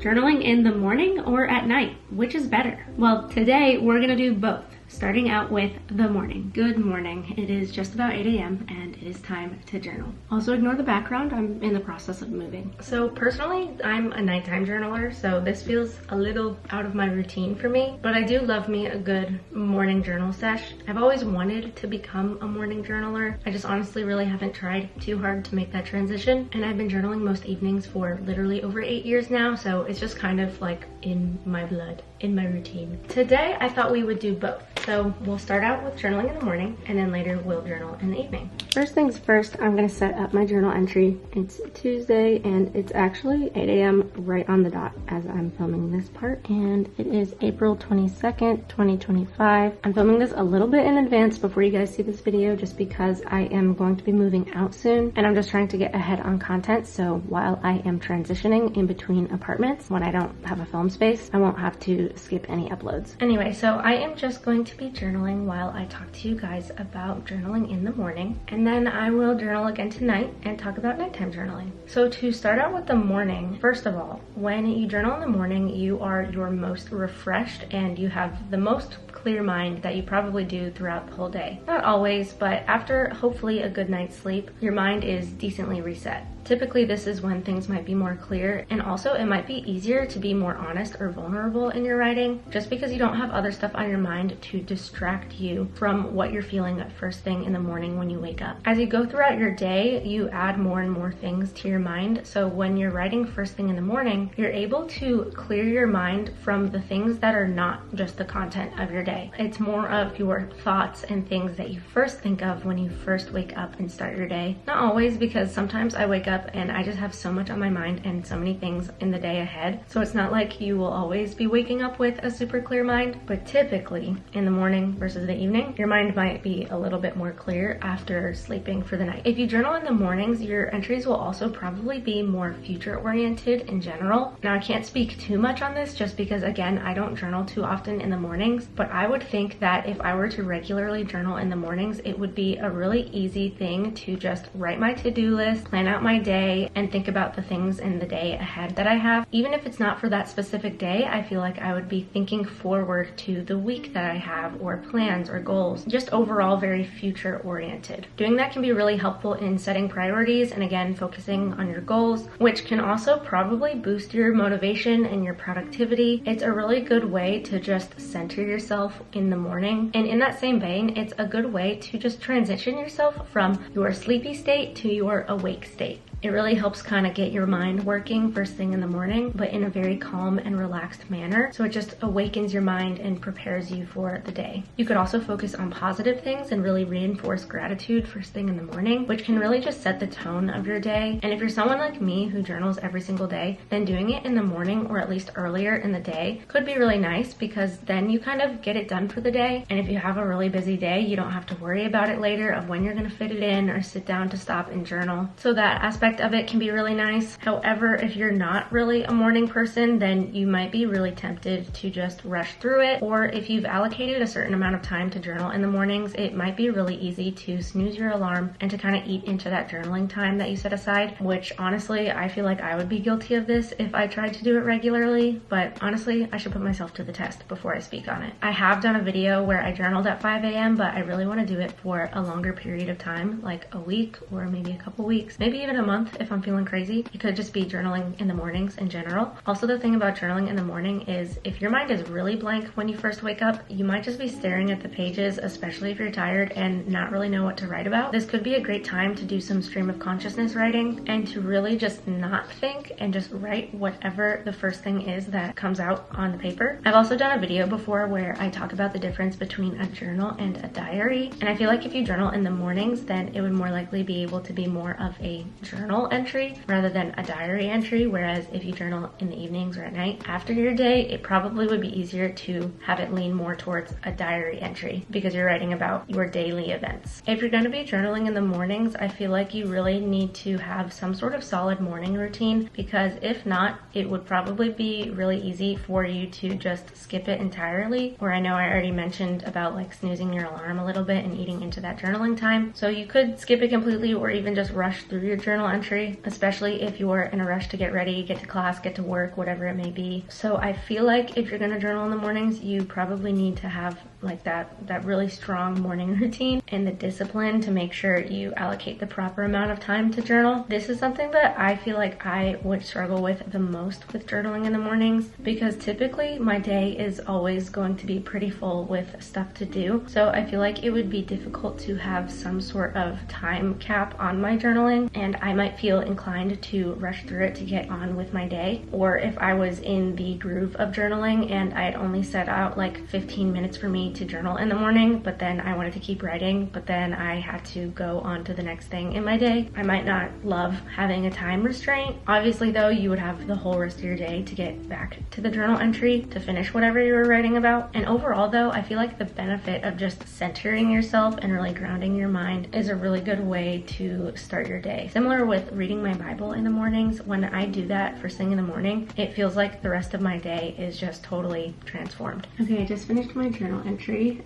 Journaling in the morning or at night? Which is better? Well, today we're gonna do both. Starting out with the morning. Good morning. It is just about 8 a.m. and it is time to journal. Also ignore the background, I'm in the process of moving. So personally, I'm a nighttime journaler, so this feels a little out of my routine for me, but I do love me a good morning journal sesh. I've always wanted to become a morning journaler. I just honestly really haven't tried too hard to make that transition, and I've been journaling most evenings for literally over 8 years now, so it's just kind of like in my blood, in my routine. Today, I thought we would do both. So we'll start out with journaling in the morning, and then later we'll journal in the evening. First things first, I'm gonna set up my journal entry. It's Tuesday, and it's actually 8 a.m. right on the dot as I'm filming this part. And it is April 22nd, 2025. I'm filming this a little bit in advance before you guys see this video, just because I am going to be moving out soon, and I'm just trying to get ahead on content. So while I am transitioning in between apartments, when I don't have a film space, I won't have to skip any uploads. Anyway, so I am just going to be journaling while I talk to you guys about journaling in the morning, and then I will journal again tonight and talk about nighttime journaling. So to start out with the morning, first of all, when you journal in the morning, you are your most refreshed and you have the most clear mind that you probably do throughout the whole day. Not always, but after hopefully a good night's sleep, your mind is decently reset. Typically, this is when things might be more clear, and also it might be easier to be more honest or vulnerable in your writing, just because you don't have other stuff on your mind to distract you from what you're feeling at first thing in the morning when you wake up. As you go throughout your day, you add more and more things to your mind, so when you're writing first thing in the morning, you're able to clear your mind from the things that are not just the content of your day. It's more of your thoughts and things that you first think of when you first wake up and start your day. Not always, because sometimes I wake up and I just have so much on my mind and so many things in the day ahead. So it's not like you will always be waking up with a super clear mind, but typically in the morning versus the evening, your mind might be a little bit more clear after sleeping for the night. If you journal in the mornings, your entries will also probably be more future oriented in general. Now, I can't speak too much on this just because, again, I don't journal too often in the mornings, but I would think that if I were to regularly journal in the mornings, it would be a really easy thing to just write my to-do list, plan out my day, and think about the things in the day ahead that I have. Even if it's not for that specific day, I feel like I would be thinking forward to the week that I have, or plans or goals, just overall very future oriented. Doing that can be really helpful in setting priorities and, again, focusing on your goals, which can also probably boost your motivation and your productivity. It's a really good way to just center yourself in the morning. And in that same vein, it's a good way to just transition yourself from your sleepy state to your awake state. It really helps kind of get your mind working first thing in the morning, but in a very calm and relaxed manner. So it just awakens your mind and prepares you for the day. You could also focus on positive things and really reinforce gratitude first thing in the morning, which can really just set the tone of your day. And if you're someone like me who journals every single day, then doing it in the morning or at least earlier in the day could be really nice, because then you kind of get it done for the day. And if you have a really busy day, you don't have to worry about it later of when you're going to fit it in or sit down to stop and journal. So that aspect of it can be really nice. However, if you're not really a morning person, then you might be really tempted to just rush through it. Or if you've allocated a certain amount of time to journal in the mornings, it might be really easy to snooze your alarm and to kind of eat into that journaling time that you set aside, which honestly, I feel like I would be guilty of this if I tried to do it regularly, but honestly, I should put myself to the test before I speak on it. I have done a video where I journaled at 5 a.m., but I really want to do it for a longer period of time, like a week or maybe a couple weeks, maybe even a month if I'm feeling crazy. You could just be journaling in the mornings in general. Also, the thing about journaling in the morning is if your mind is really blank when you first wake up, you might just be staring at the pages, especially if you're tired and not really know what to write about. This could be a great time to do some stream of consciousness writing and to really just not think and just write whatever the first thing is that comes out on the paper. I've also done a video before where I talk about the difference between a journal and a diary, and I feel like if you journal in the mornings, then it would more likely be able to be more of a journal entry rather than a diary entry, whereas if you journal in the evenings or at night after your day, it probably would be easier to have it lean more towards a diary entry because you're writing about your daily events. If you're going to be journaling in the mornings, I feel like you really need to have some sort of solid morning routine, because if not, it would probably be really easy for you to just skip it entirely. Or I know I already mentioned about like snoozing your alarm a little bit and eating into that journaling time. So you could skip it completely or even just rush through your journal entry, especially if you're in a rush to get ready, get to class, get to work, whatever it may be. So I feel like if you're gonna journal in the mornings, you probably need to have like that really strong morning routine and the discipline to make sure you allocate the proper amount of time to journal. This is something that I feel like I would struggle with the most with journaling in the mornings, because typically my day is always going to be pretty full with stuff to do. So I feel like it would be difficult to have some sort of time cap on my journaling, and I might feel inclined to rush through it to get on with my day. Or if I was in the groove of journaling and I had only set out like 15 minutes for me to journal in the morning, but then I wanted to keep writing, but then I had to go on to the next thing in my day, I might not love having a time restraint. Obviously though, you would have the whole rest of your day to get back to the journal entry to finish whatever you were writing about. And overall though, I feel like the benefit of just centering yourself and really grounding your mind is a really good way to start your day. Similar with reading my Bible in the mornings, when I do that first thing in the morning, it feels like the rest of my day is just totally transformed. Okay, I just finished my journal entry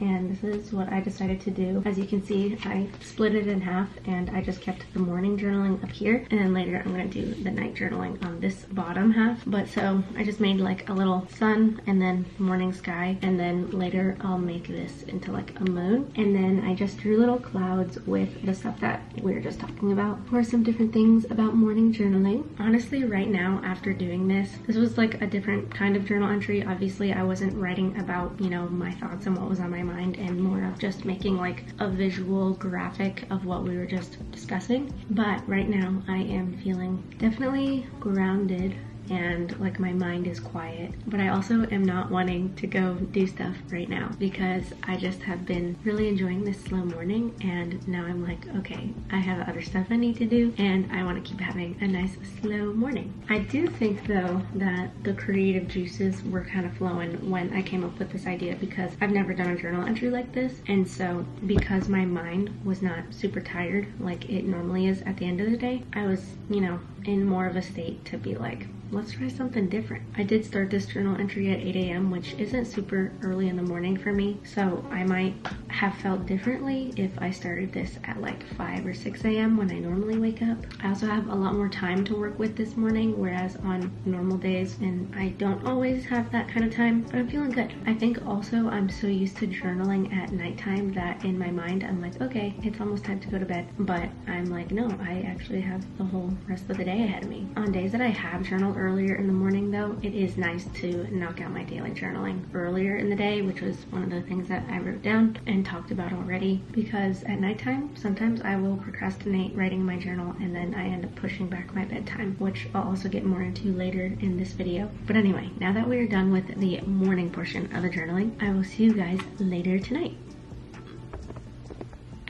and this is what I decided to do. As you can see, I split it in half and I just kept the morning journaling up here, and then later I'm going to do the night journaling on this bottom half. But so I just made like a little sun and then morning sky, and then later I'll make this into like a moon, and then I just drew little clouds with the stuff that we were just talking about for some different things about morning journaling. Honestly, right now after doing this was like a different kind of journal entry. Obviously I wasn't writing about, you know, my thoughts and what was on my mind, and more of just making like a visual graphic of what we were just discussing. But right now I am feeling definitely grounded and like my mind is quiet, but I also am not wanting to go do stuff right now because I just have been really enjoying this slow morning, and now I'm like, okay, I have other stuff I need to do and I want to keep having a nice slow morning. I do think though that the creative juices were kind of flowing when I came up with this idea, because I've never done a journal entry like this, and so because my mind was not super tired like it normally is at the end of the day, I was, you know, in more of a state to be like, let's try something different. I did start this journal entry at 8 a.m., which isn't super early in the morning for me, so I might have felt differently if I started this at like 5 or 6 a.m. when I normally wake up. I also have a lot more time to work with this morning, whereas on normal days, and I don't always have that kind of time, but I'm feeling good. I think also I'm so used to journaling at nighttime that in my mind I'm like, okay, it's almost time to go to bed, but I'm like, no, I actually have the whole rest of the day ahead of me. On days that I have journaled earlier in the morning though, it is nice to knock out my daily journaling earlier in the day, which was one of the things that I wrote down and talked about already, because at nighttime sometimes I will procrastinate writing my journal and then I end up pushing back my bedtime, which I'll also get more into later in this video. But anyway, now that we're done with the morning portion of the journaling, I will see you guys later tonight.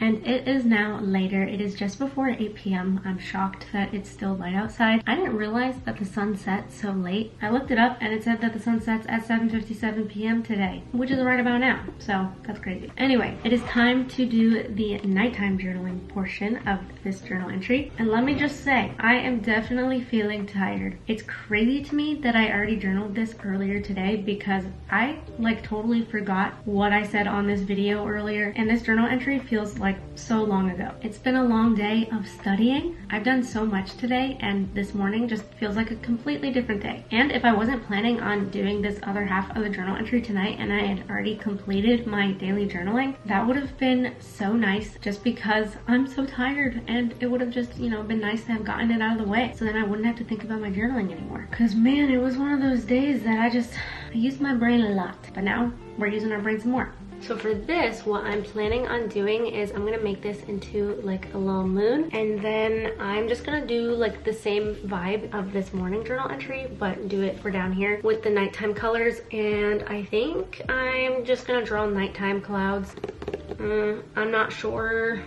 And it is now later. It is just before 8 p.m. I'm shocked that it's still light outside. I didn't realize that the sun sets so late. I looked it up and it said that the sun sets at 7:57 p.m. today, which is right about now. So that's crazy. Anyway, it is time to do the nighttime journaling portion of this journal entry. And let me just say, I am definitely feeling tired. It's crazy to me that I already journaled this earlier today, because I like totally forgot what I said on this video earlier. And this journal entry feels like so long ago. It's been a long day of studying. I've done so much today, and this morning just feels like a completely different day. And if I wasn't planning on doing this other half of the journal entry tonight and I had already completed my daily journaling, that would have been so nice, just because I'm so tired, and it would have just, you know, been nice to have gotten it out of the way, so then I wouldn't have to think about my journaling anymore. Cause man, it was one of those days that I used my brain a lot, but now we're using our brains more. So for this, what I'm planning on doing is I'm gonna make this into like a little moon, and then I'm just gonna do like the same vibe of this morning journal entry, but do it for down here with the nighttime colors. And I think I'm just gonna draw nighttime clouds. I'm not sure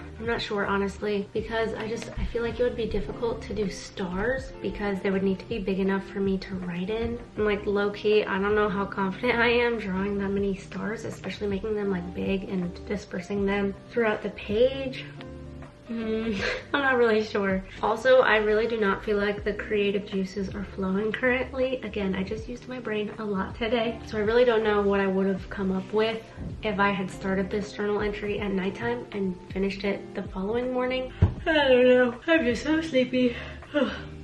honestly, because I feel like it would be difficult to do stars because they would need to be big enough for me to write in. And like low-key, I don't know how confident I am drawing that many stars, especially making them like big and dispersing them throughout the page. I'm not really sure. Also, I really do not feel like the creative juices are flowing currently. Again, I just used my brain a lot today, so I really don't know what I would have come up with if I had started this journal entry at nighttime and finished it the following morning. I don't know. I'm just so sleepy.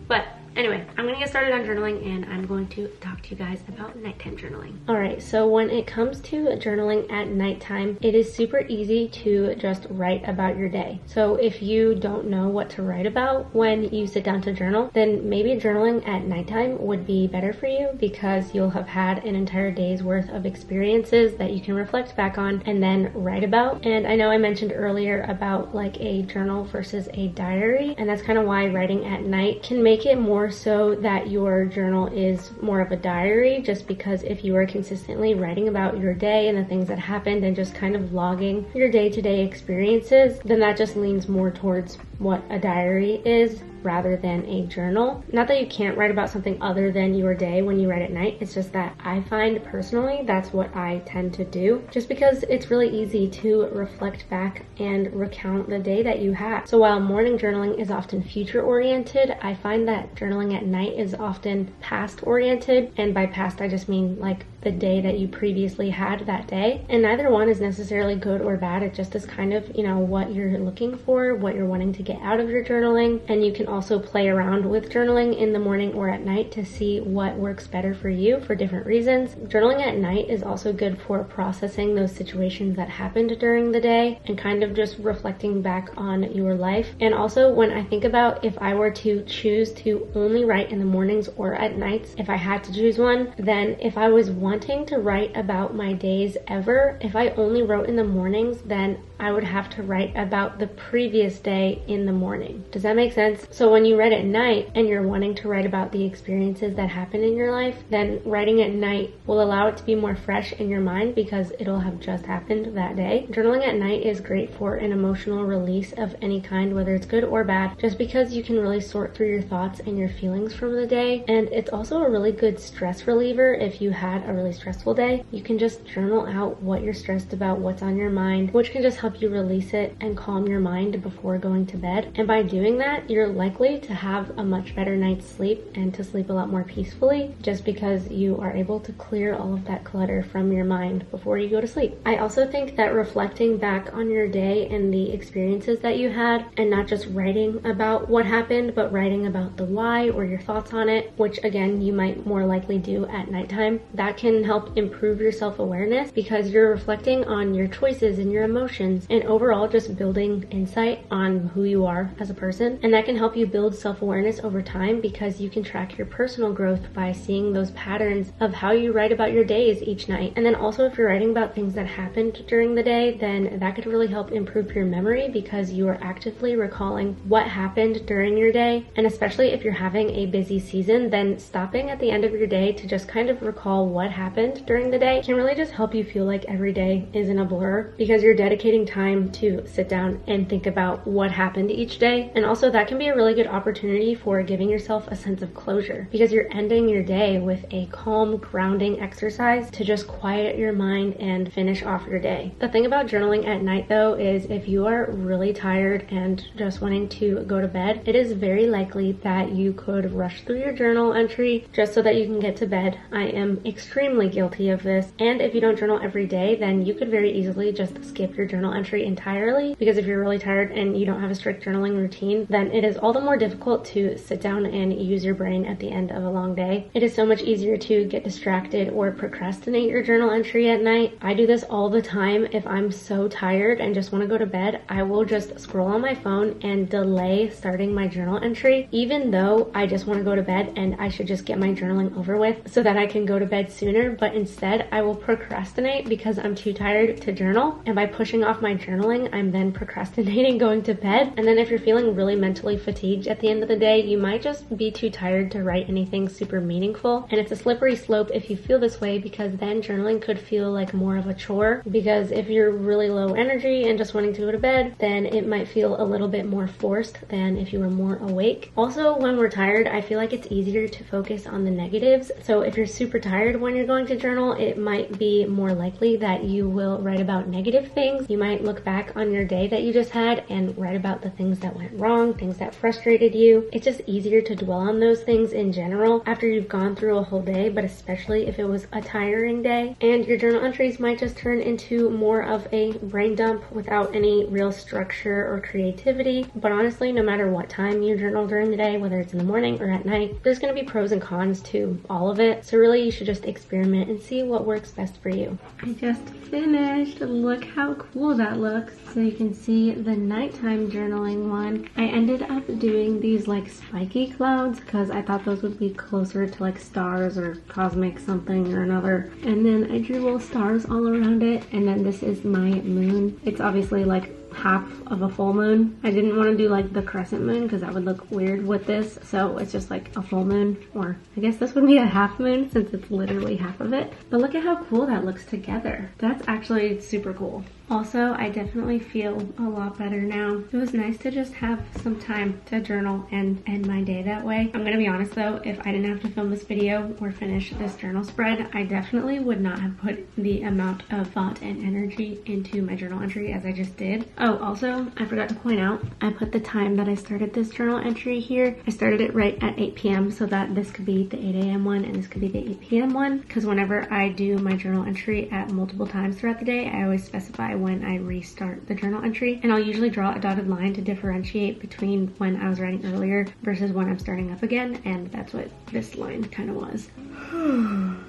But anyway, I'm gonna get started on journaling and I'm going to talk to you guys about nighttime journaling. Alright, so when it comes to journaling at nighttime, it is super easy to just write about your day. So if you don't know what to write about when you sit down to journal, then maybe journaling at nighttime would be better for you because you'll have had an entire day's worth of experiences that you can reflect back on and then write about. And I know I mentioned earlier about like a journal versus a diary, and that's kind of why writing at night can make it more so that your journal is more of a diary, just because if you are consistently writing about your day and the things that happened and just kind of logging your day-to-day experiences, then that just leans more towards what a diary is rather than a journal. Not that you can't write about something other than your day when you write at night, it's just that I find personally that's what I tend to do, just because it's really easy to reflect back and recount the day that you had. So while morning journaling is often future oriented, I find that journaling at night is often past oriented, and by past I just mean like the day that you previously had that day. And neither one is necessarily good or bad, it just is kind of, you know, what you're looking for, what you're wanting to get out of your journaling. And you can also play around with journaling in the morning or at night to see what works better for you for different reasons. Journaling at night is also good for processing those situations that happened during the day and kind of just reflecting back on your life. And also when I think about if I were to choose to only write in the mornings or at nights, if I had to choose one, then if I was wanting to write about my days ever, if I only wrote in the mornings, then I would have to write about the previous day in the morning. Does that make sense? So when you write at night and you're wanting to write about the experiences that happened in your life, then writing at night will allow it to be more fresh in your mind because it'll have just happened that day. Journaling at night is great for an emotional release of any kind, whether it's good or bad, just because you can really sort through your thoughts and your feelings from the day. And it's also a really good stress reliever if you had a really stressful day. You can just journal out what you're stressed about, what's on your mind, which can just help you release it and calm your mind before going to bed. And by doing that, you're likely to have a much better night's sleep and to sleep a lot more peacefully, just because you are able to clear all of that clutter from your mind before you go to sleep. I also think that reflecting back on your day and the experiences that you had, and not just writing about what happened, but writing about the why or your thoughts on it, which again you might more likely do at nighttime, that can help improve your self-awareness because you're reflecting on your choices and your emotions and overall just building insight on who you are as a person. And that can help you build self-awareness over time because you can track your personal growth by seeing those patterns of how you write about your days each night. And then also if you're writing about things that happened during the day, then that could really help improve your memory because you are actively recalling what happened during your day. And especially if you're having a busy season, then stopping at the end of your day to just kind of recall what happened during the day can really just help you feel like every day isn't a blur because you're dedicating time to sit down and think about what happened each day. And also that can be a really good opportunity for giving yourself a sense of closure because you're ending your day with a calm, grounding exercise to just quiet your mind and finish off your day. The thing about journaling at night though is if you are really tired and just wanting to go to bed, it is very likely that you could rush through your journal entry just so that you can get to bed. I am extremely guilty of this, and if you don't journal every day, then you could very easily just skip your journal entry entirely because if you're really tired and you don't have a strict journaling routine, then it is all the more difficult to sit down and use your brain at the end of a long day. It is so much easier to get distracted or procrastinate your journal entry at night. I do this all the time. If I'm so tired and just want to go to bed, I will just scroll on my phone and delay starting my journal entry, even though I just want to go to bed and I should just get my journaling over with so that I can go to bed sooner. But instead, I will procrastinate because I'm too tired to journal. And by pushing off my journaling, I'm then procrastinating going to bed. And then if you're feeling really mentally fatigued at the end of the day, you might just be too tired to write anything super meaningful. And it's a slippery slope if you feel this way because then journaling could feel like more of a chore, because if you're really low energy and just wanting to go to bed, then it might feel a little bit more forced than if you were more awake. Also, when we're tired, I feel like it's easier to focus on the negatives. So if you're super tired when you're going to journal, it might be more likely that you will write about negative things. You might might look back on your day that you just had and write about the things that went wrong, things that frustrated you. It's just easier to dwell on those things in general after you've gone through a whole day, but especially if it was a tiring day. And your journal entries might just turn into more of a brain dump without any real structure or creativity. But honestly, no matter what time you journal during the day, whether it's in the morning or at night, there's going to be pros and cons to all of it. So really, you should just experiment and see what works best for you. I just finished. Look how cool that looks. So you can see the nighttime journaling one. I ended up doing these like spiky clouds because I thought those would be closer to like stars or cosmic something or another. And then I drew little stars all around it. And then this is my moon. It's obviously like half of a full moon. I didn't want to do like the crescent moon because that would look weird with this, so it's just like a full moon, or I guess this would be a half moon since it's literally half of it. But look at how cool that looks together. That's actually super cool. Also, I definitely feel a lot better now. It was nice to just have some time to journal and end my day that way. I'm gonna be honest though, if I didn't have to film this video or finish this journal spread, I definitely would not have put the amount of thought and energy into my journal entry as I just did. Oh, also, I forgot to point out, I put the time that I started this journal entry here. I started it right at 8 p.m. so that this could be the 8 a.m. one and this could be the 8 p.m. one, because whenever I do my journal entry at multiple times throughout the day, I always specify when I restart the journal entry, and I'll usually draw a dotted line to differentiate between when I was writing earlier versus when I'm starting up again, and that's what this line kind of was.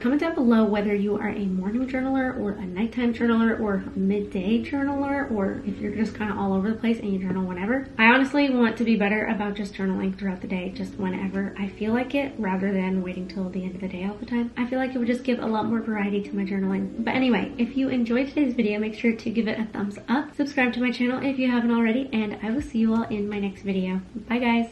Comment down below whether you are a morning journaler or a nighttime journaler or a midday journaler, or if you're just kind of all over the place and you journal whenever. I honestly want to be better about just journaling throughout the day, just whenever I feel like it, rather than waiting till the end of the day all the time. I feel like it would just give a lot more variety to my journaling. But anyway, if you enjoyed today's video, make sure to give it a thumbs up, subscribe to my channel if you haven't already, and I will see you all in my next video. Bye guys!